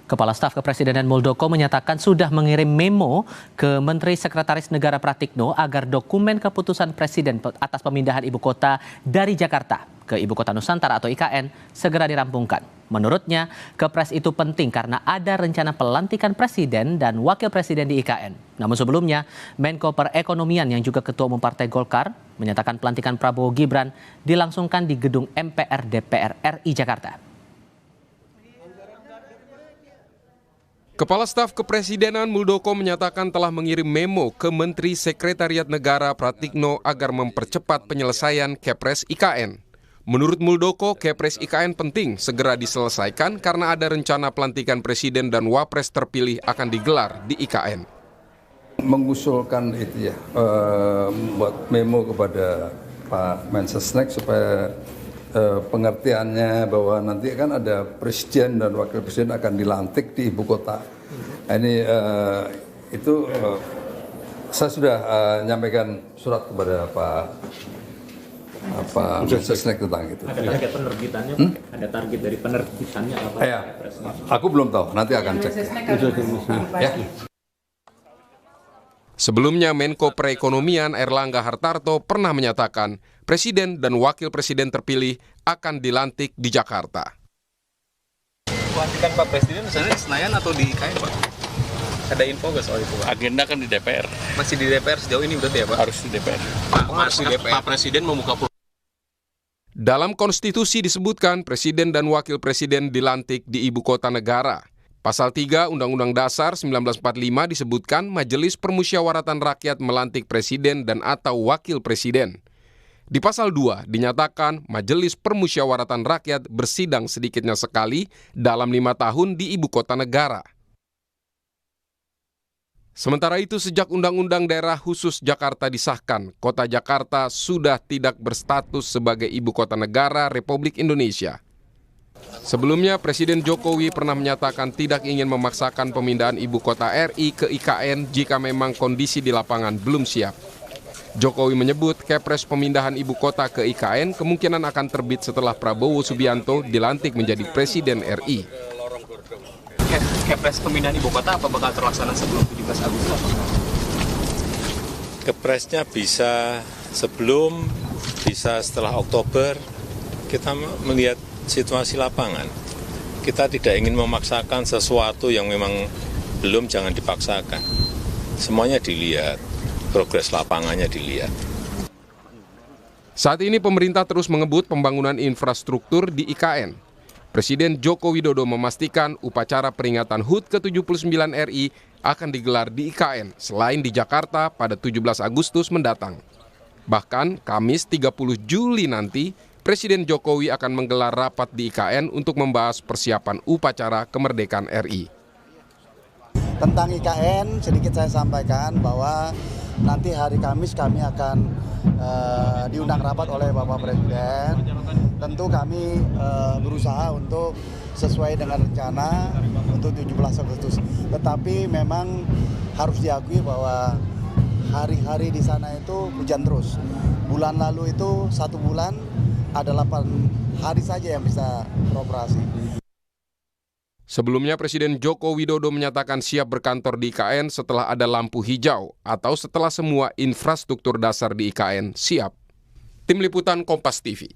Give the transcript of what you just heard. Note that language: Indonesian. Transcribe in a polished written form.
Kepala Staf Kepresidenan Muldoko menyatakan sudah mengirim memo ke Menteri Sekretaris Negara Pratikno agar dokumen keputusan Presiden atas pemindahan ibu kota dari Jakarta ke Ibu Kota Nusantara atau IKN segera dirampungkan. Menurutnya, Kepres itu penting karena ada rencana pelantikan Presiden dan Wakil Presiden di IKN. Namun sebelumnya, Menko Perekonomian yang juga Ketua Umum Partai Golkar menyatakan pelantikan Prabowo Gibran dilangsungkan di gedung MPR DPR RI Jakarta. Kepala Staf Kepresidenan Muldoko menyatakan telah mengirim memo ke Menteri Sekretariat Negara Pratikno agar mempercepat penyelesaian Kepres IKN. Menurut Muldoko, Kepres IKN penting segera diselesaikan karena ada rencana pelantikan Presiden dan Wapres terpilih akan digelar di IKN. Mengusulkan itu ya, buat memo kepada Pak Mensesnek supaya pengertiannya bahwa nanti kan ada presiden dan wakil presiden akan dilantik di ibu kota. Ini saya sudah nyampaikan surat kepada Pak Mensesnek tentang itu. Ada target penerbitannya, ada target dari penerbitannya apa? Ya, aku belum tahu, nanti akan cek. Ya. Sebelumnya, Menko Perekonomian Airlangga Hartarto pernah menyatakan Presiden dan Wakil Presiden terpilih akan dilantik di Jakarta. Pelantikan Pak Presiden misalnya di Senayan atau di IKN, Pak? Ada info nggak soal itu, Pak? Agenda kan di DPR. Masih di DPR sejauh ini berarti ya, Pak? Harus di DPR. Pak Presiden membuka peluang. Dalam konstitusi disebutkan Presiden dan Wakil Presiden dilantik di Ibu Kota Negara. Pasal 3 Undang-Undang Dasar 1945 disebutkan Majelis Permusyawaratan Rakyat melantik Presiden dan atau Wakil Presiden. Di pasal 2 dinyatakan Majelis Permusyawaratan Rakyat bersidang sedikitnya sekali dalam 5 tahun di Ibu Kota Negara. Sementara itu, sejak Undang-Undang Daerah Khusus Jakarta disahkan, Kota Jakarta sudah tidak berstatus sebagai Ibu Kota Negara Republik Indonesia. Sebelumnya, Presiden Jokowi pernah menyatakan tidak ingin memaksakan pemindahan ibu kota RI ke IKN jika memang kondisi di lapangan belum siap. Jokowi menyebut Kepres pemindahan ibu kota ke IKN kemungkinan akan terbit setelah Prabowo Subianto dilantik menjadi Presiden RI. Kepres pemindahan ibu kota apa bakal terlaksana sebelum 17 Agustus? Kepresnya bisa sebelum, bisa setelah Oktober. Kita melihat situasi lapangan. Kita tidak ingin memaksakan sesuatu yang memang belum, jangan dipaksakan. Semuanya dilihat, progres lapangannya dilihat. Saat ini pemerintah terus mengebut pembangunan infrastruktur di IKN. Presiden Joko Widodo memastikan upacara peringatan HUT ke-79 RI akan digelar di IKN selain di Jakarta pada 17 Agustus mendatang. Bahkan Kamis 30 Juli nanti, Presiden Jokowi akan menggelar rapat di IKN untuk membahas persiapan upacara kemerdekaan RI. Tentang IKN, sedikit saya sampaikan bahwa nanti hari Kamis kami akan diundang rapat oleh Bapak Presiden. Tentu kami berusaha untuk sesuai dengan rencana untuk 17 Agustus. Tetapi memang harus diakui bahwa hari-hari di sana itu hujan terus. Bulan lalu itu 1 bulan ada 8 hari saja yang bisa beroperasi. Sebelumnya Presiden Joko Widodo menyatakan siap berkantor di IKN setelah ada lampu hijau atau setelah semua infrastruktur dasar di IKN siap. Tim Liputan Kompas TV.